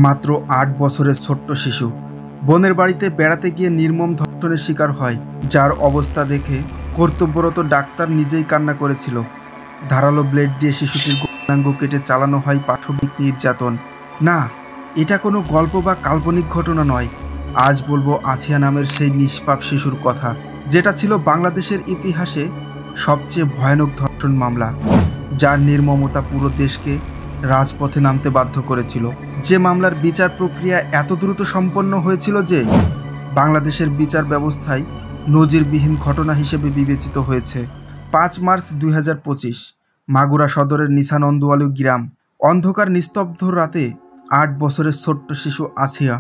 মাত্র ৮ বছরের ছোট্ট শিশু বোনের বাড়িতে বেড়াতে গিয়ে নির্মম ধর্ষণের শিকার হয়, যার অবস্থা দেখে কর্তব্যরত ডাক্তার নিজেই কান্না করেছিল। ধারালো ব্লেড দিয়ে শিশুটির গৌণাঙ্গ কেটে চালানো হয় পাশবিক নির্যাতন। না, এটা কোনো গল্প বা কাল্পনিক ঘটনা নয়। আজ বলবো আসিয়া নামের সেই নিষ্পাপ শিশুর কথা, যেটা ছিল বাংলাদেশের ইতিহাসে সবচেয়ে ভয়ানক ধর্ষণ মামলা, যার নির্মমতা পুরো দেশকে রাজপথে নামতে বাধ্য করেছিল। যে মামলার বিচার প্রক্রিয়া এত দ্রুত সম্পন্ন হয়েছিল যে বাংলাদেশের বিচার ব্যবস্থায় নজিরবিহীন ঘটনা হিসেবে বিবেচিত হয়েছে। ৫ মার্চ ২০২৫ মাগুরা সদরের নিছানন্দওয়ালী গ্রাম। অন্ধকার নিস্তব্ধ রাতে ৮ বছরের ছোট্ট শিশু আসিয়া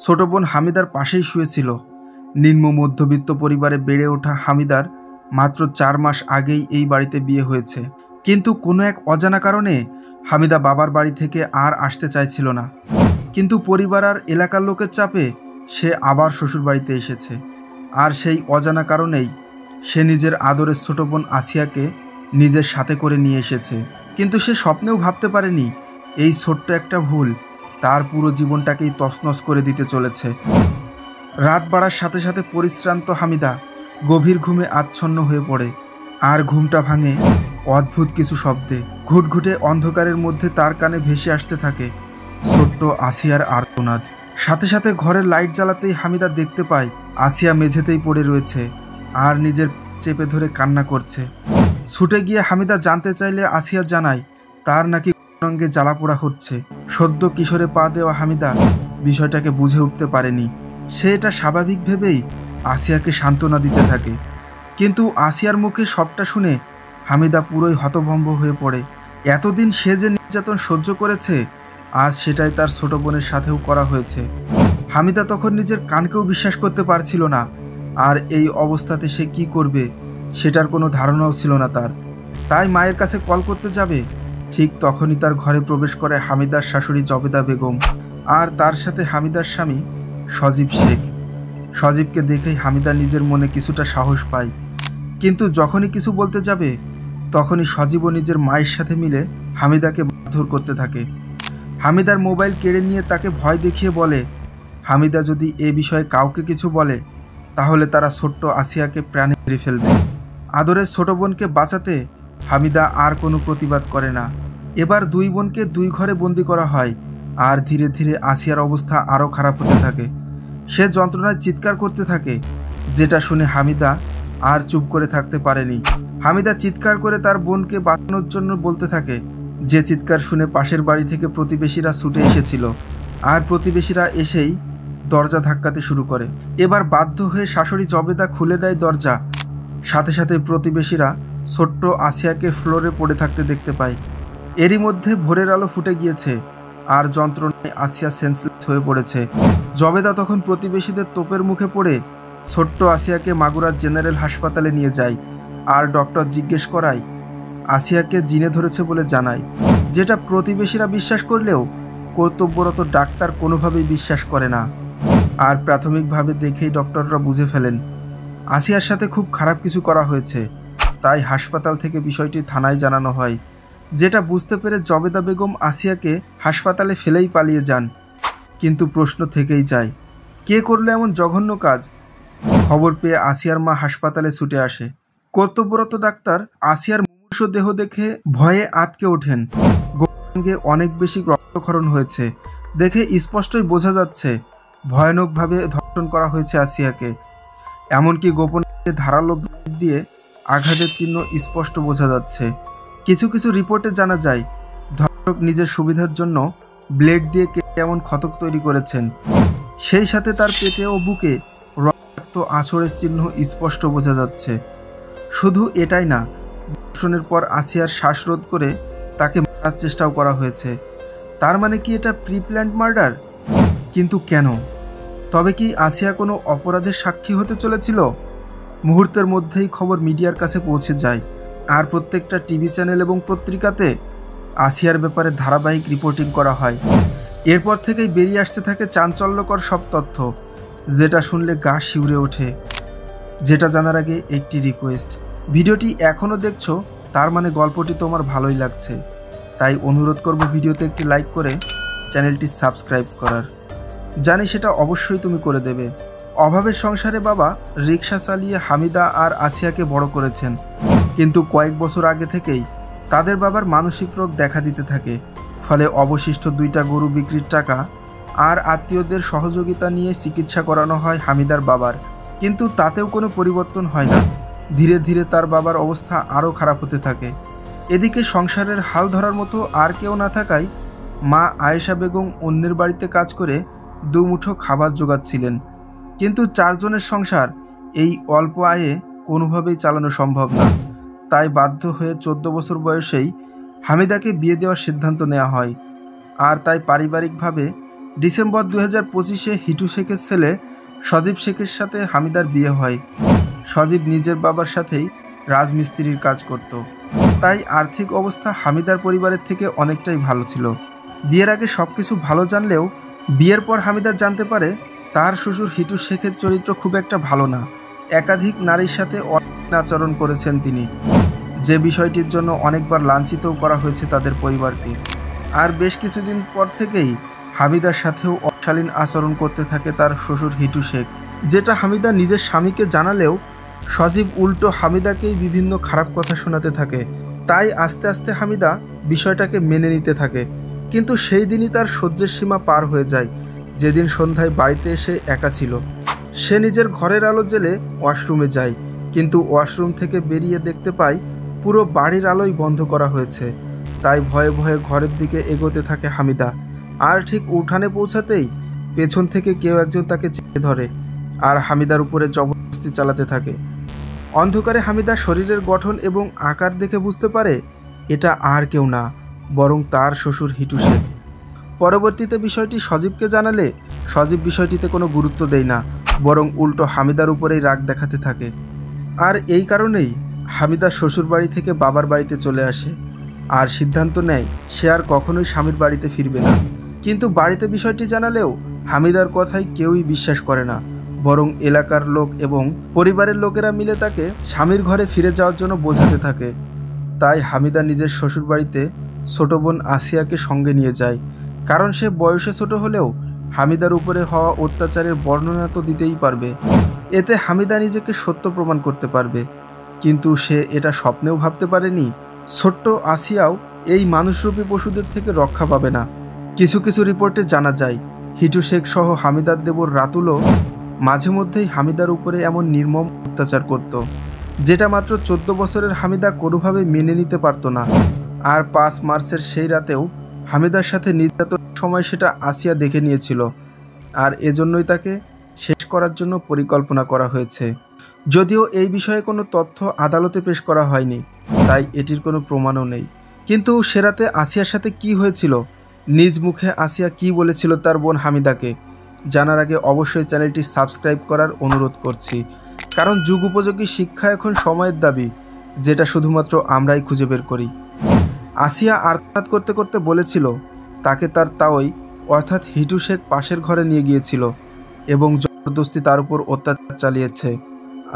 ছোট বোন হামিদার পাশেই শুয়েছিল। নিম্ন মধ্যবিত্ত পরিবারে বেড়ে ওঠা হামিদার মাত্র ৪ মাস আগেই এই বাড়িতে বিয়ে হয়েছে। কিন্তু কোনো এক অজানা কারণে হামিদা বাবার বাড়ি থেকে আর আসতে চাইছিল না। কিন্তু পরিবার আর এলাকার লোকের চাপে সে আবার শ্বশুর বাড়িতে এসেছে। আর সেই অজানা কারণেই সে নিজের আদরের ছোট বোন আসিয়াকে নিজের সাথে করে নিয়ে এসেছে। কিন্তু সে স্বপ্নেও ভাবতে পারেনি এই ছোট্ট একটা ভুল তার পুরো জীবনটাকেই তছনছ করে দিতে চলেছে। রাত বাড়ার সাথে সাথে পরিশ্রান্ত হামিদা গভীর ঘুমে আচ্ছন্ন হয়ে পড়ে। আর ঘুমটা ভাঙে অদ্ভুত কিছু শব্দে। ঘুটঘুটে অন্ধকারের মধ্যে তার কানে ভেসে আসতে থাকে ছোট্ট আসিয়ার আর্তনাদ। সাথে সাথে ঘরের লাইট জ্বালাতেই হামিদা দেখতে পায় আসিয়া মেঝেতেই পড়ে রয়েছে আর নিজের চেপে ধরে কান্না করছে। ছুটে গিয়ে হামিদা জানতে চাইলে আসিয়া জানায় তার নাকি অঙ্গে জ্বালা পোড়া হচ্ছে। সদ্য কিশোরে পা দেওয়া হামিদা বিষয়টাকে বুঝে উঠতে পারেনি। সে এটা স্বাভাবিক ভেবেই আসিয়াকে সান্ত্বনা দিতে থাকে। কিন্তু আসিয়ার মুখে সবটা শুনে হামিদা পুরোই হতভম্ব হয়ে পড়ে। এতদিন সে যে নির্যাতন সহ্য করেছে, আজ সেটাই তার ছোট বোনের সাথেও করা হয়েছে। হামিদা তখন নিজের কানকেও বিশ্বাস করতে পারছিল না। আর এই অবস্থাতে সে কি করবে সেটার কোনো ধারণাও ছিল না তার। তাই মায়ের কাছে কল করতে যাবে, ঠিক তখনই তার ঘরে প্রবেশ করে হামিদার শাশুড়ি জবেদা বেগম আর তার সাথে হামিদার স্বামী সজীব শেখ। সজীবকে দেখেই হামিদা নিজের মনে কিছুটা সাহস পায়। কিন্তু যখনই কিছু বলতে যাবে তখনই সজীবও নিজের মায়ের সাথে মিলে হামিদাকে মারধর করতে থাকে। হামিদার মোবাইল কেড়ে নিয়ে তাকে ভয় দেখিয়ে বলে হামিদা যদি এ বিষয়ে কাউকে কিছু বলে তাহলে তারা ছোট্ট আসিয়াকে প্রাণে মেরে ফেলবে। আদরের ছোট বোনকে বাঁচাতে হামিদা আর কোনো প্রতিবাদ করে না। এবার দুই বোনকে দুই ঘরে বন্দি করা হয়। আর ধীরে ধীরে আসিয়ার অবস্থা আরও খারাপ হতে থাকে। সে যন্ত্রণায় চিৎকার করতে থাকে, যেটা শুনে হামিদা আর চুপ করে থাকতে পারেনি। হামিদা চিৎকার করে তার বোনকে বাঁচানোর জন্য বলতে থাকে, যে চিৎকার শুনে পাশের বাড়ি থেকে প্রতিবেশীরা ছুটে এসেছিল। আর প্রতিবেশীরা এসেই দরজা ধাক্কাতে শুরু করে। এবার বাধ্য হয়ে শাশুড়ি জবেদা খুলে দেয় দরজা। সাথে সাথে প্রতিবেশীরা ছোট্ট আসিয়াকে ফ্লোরে পড়ে থাকতে দেখতে পায়। এরই মধ্যে ভোরের আলো ফুটে গিয়েছে আর যন্ত্রণায় আসিয়া সেন্সলেস হয়ে পড়েছে। জবেদা তখন প্রতিবেশীদের তোপের মুখে পড়ে ছোট্ট আসিয়াকে মাগুরা জেনারেল হাসপাতালে নিয়ে যায়। আর ডক্টর জিজ্ঞেস করায় আসিয়াকে জিনে ধরেছে বলে জানায়, যেটা প্রতিবেশীরা বিশ্বাস করলেও কর্তব্যরত ডাক্তার কোনোভাবেই বিশ্বাস করে না। আর প্রাথমিকভাবে দেখেই ডক্টররা বুঝে ফেলেন আসিয়ার সাথে খুব খারাপ কিছু করা হয়েছে। তাই হাসপাতাল থেকে বিষয়টি থানায় জানানো হয়। যেটা বুঝতে পেরে জবেদা বেগম আসিয়াকে হাসপাতালে ফেলেই পালিয়ে যান। কিন্তু প্রশ্ন থেকেই যায়, কে করলো এমন জঘন্য কাজ? খবর পেয়ে আসিয়ার মা হাসপাতালে ছুটে আসে। কর্তব্যরত ডাক্তার আসিয়ার মুমূর্ষু দেহ দেখে ভয়ে আঁতকে ওঠেন। গৌণাঙ্গে অনেক বেশি রক্তক্ষরণ হয়েছে দেখে স্পষ্টই বোঝা যাচ্ছে ভয়ানকভাবে ধর্ষণ করা হয়েছে আসিয়াকে। এমনকি গোপনে ধারালো ব্লেড দিয়ে আঘাতের চিহ্ন স্পষ্ট বোঝা যাচ্ছে। কিছু কিছু রিপোর্টে জানা যায় ধর্ষক নিজের সুবিধার জন্য ব্লেড দিয়ে কেটে এমন ক্ষত তৈরি করেছেন। সেই সাথে তার পেটে ও বুকে রক্ত আঁচড়ের চিহ্ন স্পষ্ট বোঝা যাচ্ছে। শুধু এটাই না, ধর্ষণের পর আসিয়ার শ্বাসরোধ করে তাকে মারার চেষ্টাও করা হয়েছে। তার মানে কি এটা প্রিপ্ল্যান্ড মার্ডার? কিন্তু কেন? তবে কি আসিয়া কোনো অপরাধের সাক্ষী হতে চলেছিল? মুহূর্তের মধ্যেই খবর মিডিয়ার কাছে পৌঁছে যায়। আর প্রত্যেকটা টিভি চ্যানেল এবং পত্রিকাতে আসিয়ার ব্যাপারে ধারাবাহিক রিপোর্টিং করা হয়। এরপর থেকেই বেরিয়ে আসতে থাকে চাঞ্চল্যকর সব তথ্য, যেটা শুনলে গা শিউরে ওঠে। যেটা জানার আগে একটি রিকোয়েস্ট, ভিডিওটি এখনও দেখছো তার মানে গল্পটি তোমার ভালোই লাগছে। তাই অনুরোধ করব ভিডিওতে একটি লাইক করে চ্যানেলটি সাবস্ক্রাইব করার। জানি সেটা অবশ্যই তুমি করে দেবে। অভাবের সংসারে বাবা রিক্সা চালিয়ে হামিদা আর আসিয়াকে বড় করেছেন, কিন্তু কয়েক বছর আগে থেকেই তাদের বাবার মানসিক রোগ দেখা দিতে থাকে। ফলে অবশিষ্ট 2টা গরু বিক্রির টাকা আর আত্মীয়দের সহযোগিতা নিয়ে চিকিৎসা করানো হয় হামিদার বাবার, কিন্তু তাতেও কোনো পরিবর্তন হয় না। ধীরে ধীরে তার বাবার অবস্থা আরও খারাপ হতে থাকে। এদিকে সংসারের হাল ধরার মতো আর কেউ না থাকায় মা আয়েশা বেগম অন্যের বাড়িতে কাজ করে দুমুঠো খাবার জোগাচ্ছিলেন, কিন্তু 4 জনের সংসার এই অল্প আয়ে কোনোভাবেই চালানো সম্ভব না। তাই বাধ্য হয়ে 14 বছর বয়সেই হামিদাকে বিয়ে দেওয়ার সিদ্ধান্ত নেওয়া হয়। আর তাই পারিবারিকভাবে ডিসেম্বর 2025-এ হিটু শেখের ছেলে সজীব শেখের সাথে হামিদার বিয়ে হয়। সজীব নিজের বাবার সাথেই রাজমিস্ত্রির কাজ করত, তাই আর্থিক অবস্থা হামিদার পরিবারের থেকে অনেকটাই ভালো ছিল। বিয়ের আগে সব কিছু ভালো জানলেও বিয়ের পর হামিদা জানতে পারে তার শ্বশুর হিটু শেখের চরিত্র খুব একটা ভালো না। একাধিক নারীর সাথে আচরণ করেছেন তিনি, যে বিষয়টির জন্য অনেকবার লাঞ্ছিতও করা হয়েছে তাদের পরিবারকে। আর বেশ কিছুদিন পর থেকেই হামিদার সাথেও অশালীন আচরণ করতে থাকে তার শ্বশুর হিটু শেখ, যেটা হামিদা নিজের স্বামীকে জানালেও সজীব উল্টো হামিদাকেই বিভিন্ন খারাপ কথা শোনাতে থাকে। তাই আস্তে আস্তে হামিদা বিষয়টাকে মেনে নিতে থাকে, কিন্তু সেই দিনই তার সহ্যের সীমা পার হয়ে যায়, যেদিন সন্ধ্যায় বাড়িতে এসে একা ছিল। সে নিজের ঘরের আলো জ্বেলে ওয়াশরুমে যায়, কিন্তু ওয়াশরুম থেকে বেরিয়ে দেখতে পায় পুরো বাড়ির আলোই বন্ধ করা হয়েছে। তাই ভয়ে ভয়ে ঘরের দিকে এগোতে থাকে হামিদা। আর ঠিক উঠানে পৌঁছাতেই পেছন থেকে কেউ একজন তাকে চেপে ধরে আর হামিদার উপরে জবরদস্তি চালাতে থাকে। অন্ধকারে হামিদা শরীরের গঠন এবং আকার দেখে বুঝতে পারে এটা আর কেউ না, বরং তার শ্বশুর হিটু শেখ। পরবর্তীতে বিষয়টি সজীবকে জানালে সজীব বিষয়টিতে কোনো গুরুত্ব দেয় না, বরং উল্টো হামিদার উপরেই রাগ দেখাতে থাকে। আর এই কারণেই হামিদা শ্বশুর বাড়ি থেকে বাবার বাড়িতে চলে আসে আর সিদ্ধান্ত নেয় সে আর কখনোই স্বামীর বাড়িতে ফিরবে না। কিন্তু বাড়িতে বিষয়টি জানালেও হামিদার কথায় কেউই বিশ্বাস করে না, বরং এলাকার লোক এবং পরিবারের লোকেরা মিলে তাকে স্বামীর ঘরে ফিরে যাওয়ার জন্য বোঝাতে থাকে। তাই হামিদা নিজের শ্বশুর বাড়িতে ছোট বোন আসিয়াকে সঙ্গে নিয়ে যায়, কারণ সে বয়সে ছোট হলেও হামিদার উপরে হওয়া অত্যাচারের বর্ণনা তো দিতেই পারবে। এতে হামিদা নিজেকে সত্য প্রমাণ করতে পারবে। কিন্তু সে এটা স্বপ্নেও ভাবতে পারেনি ছোট্ট আসিয়াও এই মানুষরূপী পশুদের থেকে রক্ষা পাবে না। কিছু কিছু রিপোর্টে জানা যায় হিটু শেখ সহ হামিদার দেবর রাতুলও মাঝে মধ্যেই হামিদার উপরে এমন নির্মম অত্যাচার করত, যেটা মাত্র 14 বছরের হামিদা কোনোভাবে মেনে নিতে পারত না। আর 5 মার্চের সেই রাতেও হামিদার সাথে নির্যাতনের সময় সেটা আসিয়া দেখে নিয়েছিল, আর এজন্যই তাকে শেষ করার জন্য পরিকল্পনা করা হয়েছে। যদিও এই বিষয়ে কোনো তথ্য আদালতে পেশ করা হয়নি, তাই এটির কোনো প্রমাণও নেই। কিন্তু সে রাতে আসিয়ার সাথে কি হয়েছিল, নিজ মুখে আসিয়া কি বলেছিল তার বোন হামিদাকে, জানার আগে অবশ্যই চ্যানেলটি সাবস্ক্রাইব করার অনুরোধ করছি, কারণ যুগ উপযোগী শিক্ষা এখন সময়ের দাবি, যেটা শুধুমাত্র আমরাই খুঁজে বের করি। আসিয়া আর্তনাদ করতে করতে বলেছিল তাকে তার তাওই অর্থাৎ হিটু শেখ পাশের ঘরে নিয়ে গিয়েছিল এবং জবরদস্তি তার উপর অত্যাচার চালিয়েছে।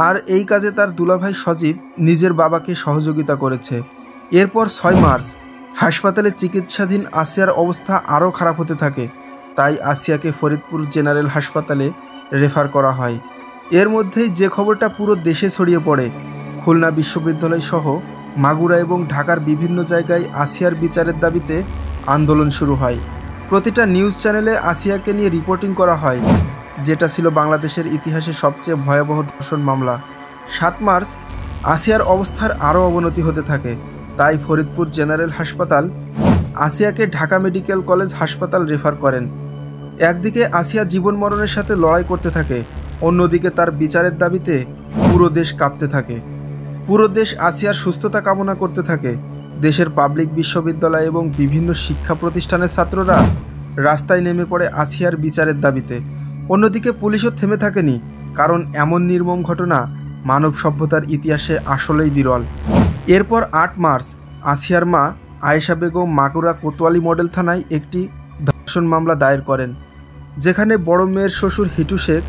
আর এই কাজে তার দুলাভাই সজীব নিজের বাবাকে সহযোগিতা করেছে। এরপর 6 মার্চ হাসপাতালে চিকিৎসাধীন আসিয়ার অবস্থা আরও খারাপ হতে থাকে, তাই আসিয়াকে ফরিদপুর জেনারেল হাসপাতালে রেফার করা হয়। এর মধ্যেই যে খবরটা পুরো দেশে ছড়িয়ে পড়ে, খুলনা বিশ্ববিদ্যালয় সহ মাগুরা এবং ঢাকার বিভিন্ন জায়গায় আসিয়ার বিচারের দাবিতে আন্দোলন শুরু হয়। প্রতিটা নিউজ চ্যানেলে আসিয়াকে নিয়ে রিপোর্টিং করা হয়, যেটা ছিল বাংলাদেশের ইতিহাসে সবচেয়ে ভয়াবহ ধর্ষণ মামলা। 7 মার্চ আসিয়ার অবস্থার আরও অবনতি হতে থাকে, তাই ফরিদপুর জেনারেল হাসপাতাল আসিয়াকে ঢাকা মেডিকেল কলেজ হাসপাতাল রেফার করেন। একদিকে আসিয়া জীবন মরণের সাথে লড়াই করতে থাকে, অন্যদিকে তার বিচারের দাবিতে পুরো দেশ কাঁপতে থাকে। পুরো দেশ আসিয়ার সুস্থতা কামনা করতে থাকে। দেশের পাবলিক বিশ্ববিদ্যালয় এবং বিভিন্ন শিক্ষা প্রতিষ্ঠানের ছাত্ররা রাস্তায় নেমে পড়ে আসিয়ার বিচারের দাবিতে। অন্যদিকে পুলিশও থেমে থাকেনি, কারণ এমন নির্মম ঘটনা মানব সভ্যতার ইতিহাসে আসলেই বিরল। এরপর 8 মার্চ আসিয়ার মা আয়েশা বেগম মাগুরা কোতোয়ালি মডেল থানায় একটি ধর্ষণ মামলা দায়ের করেন, যেখানে বড় মেয়ের শ্বশুর হিটু শেখ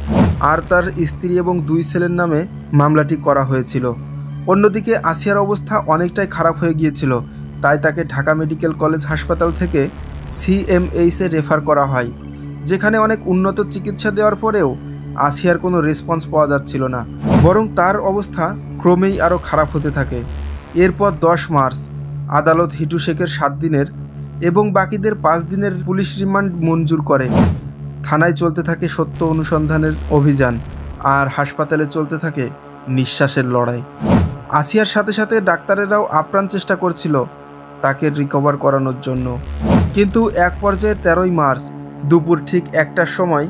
আর তার স্ত্রী এবং 2 ছেলের নামে মামলাটি করা হয়েছিল। অন্যদিকে আসিয়ার অবস্থা অনেকটাই খারাপ হয়ে গিয়েছিল, তাই তাকে ঢাকা মেডিকেল কলেজ হাসপাতাল থেকে সিএমএইচে রেফার করা হয়, যেখানে অনেক উন্নত চিকিৎসা দেওয়ার পরেও আসিয়ার কোনো রেসপন্স পাওয়া যাচ্ছিল না, বরং তার অবস্থা ক্রমেই আরও খারাপ হতে থাকে। এরপর 10 মার্চ আদালত হিটু শেখের 7 দিনের এবং বাকিদের 5 দিনের পুলিশ রিমান্ড মঞ্জুর করে। থানায় চলতে থাকে সত্য অনুসন্ধানের অভিযান, আর হাসপাতালে চলতে থাকে নিঃশ্বাসের লড়াই। আসিয়ার সাথে সাথে ডাক্তারেরাও আপ্রাণ চেষ্টা করছিল তাকে রিকভার করানোর জন্য, কিন্তু এক পর্যায়ে 13 মার্চ দুপুর ঠিক 1টার সময়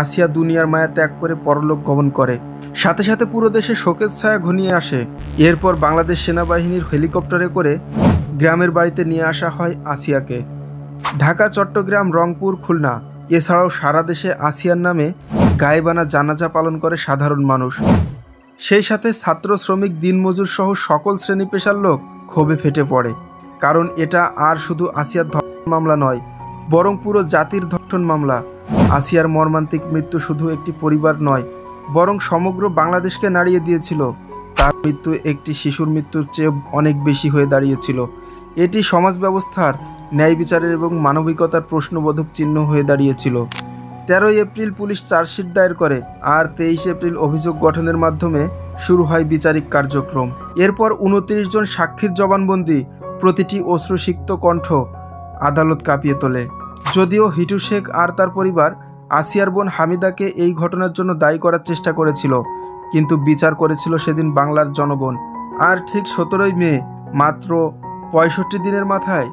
আসিয়া দুনিয়ার মায়া ত্যাগ করে পরলোক গমন করে। সাথে সাথে পুরো দেশে শোকের ছায়া ঘনিয়ে আসে। এরপর বাংলাদেশ সেনাবাহিনীর হেলিকপ্টারে করে গ্রামের বাড়িতে নিয়ে আসা হয় আসিয়াকে। ঢাকা, চট্টগ্রাম, রংপুর, খুলনা এছাড়াও সারা দেশে আসিয়ার নামে গায়েবানা জানাজা পালন করে সাধারণ মানুষ। সেই সাথে ছাত্র, শ্রমিক, দিনমজুর সহ সকল শ্রেণী পেশার লোক ক্ষোভে ফেটে পড়ে, কারণ এটা আর শুধু আসিয়ার ধর্ষণ মামলা নয়, বরং পুরো জাতির ধর্ষণ মামলা। আসিয়ার মর্মান্তিক মৃত্যু শুধু একটি পরিবার নয়, বরং সমগ্র বাংলাদেশকে নাড়িয়ে দিয়েছিল। তার মৃত্যু একটি শিশুর মৃত্যুর চেয়ে অনেক বেশি হয়ে দাঁড়িয়েছিল। এটি সমাজ ব্যবস্থার ন্যায় বিচারের এবং মানবিকতার প্রশ্নবোধক চিহ্ন হয়ে দাঁড়িয়েছিল। 13 এপ্রিল পুলিশ চার্জশিট দায়ের করে, আর 23 এপ্রিল অভিযোগ গঠনের মাধ্যমে শুরু হয় বিচারিক কার্যক্রম। এরপর 29 জন সাক্ষীর জবানবন্দি, প্রতিটি অশ্রুসিক্ত কণ্ঠ আদালত কাঁপিয়ে তোলে। যদিও হিটু শেখ আর তার পরিবার আসিয়ার বোন হামিদাকে এই ঘটনার জন্য দায়ী করার চেষ্টা করেছিল, কিন্তু বিচার করেছিল সেদিন বাংলার জনগণ। আর ঠিক 17 মে, মাত্র 65 দিনের মাথায়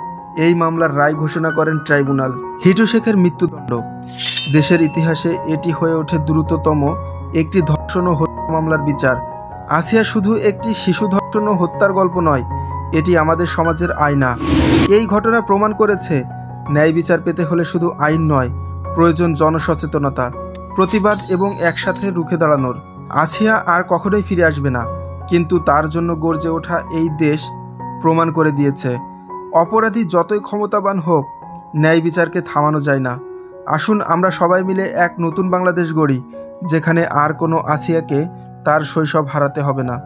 এই মামলার রায় ঘোষণা করেন ট্রাইব্যুনাল। হিটু শেখের মৃত্যুদণ্ড। দেশের ইতিহাসে এটি হয়ে ওঠে দ্রুততম একটি ধর্ষণ ও হত্যা মামলার বিচার। আসিয়া শুধু একটি শিশু ধর্ষণ ও হত্যার গল্প নয়, এটি আমাদের সমাজের আয়না। এই ঘটনা প্রমাণ করেছে ন্যায় বিচার পেতে হলে শুধু আইন নয়, প্রয়োজন জনসচেতনতা, প্রতিবাদ এবং একসাথে রুখে দাঁড়ানোর। আসিয়া আর কখনোই ফিরে আসবে না, কিন্তু তার জন্য গর্জে ওঠা এই দেশ প্রমাণ করে দিয়েছে অপরাধী যতই ক্ষমতাবান হোক, ন্যায় বিচারকে থামানো যায় না। আসুন আমরা সবাই মিলে এক নতুন বাংলাদেশ গড়ি, যেখানে আর কোনো আসিয়াকে তার শৈশব হারাতে হবে না।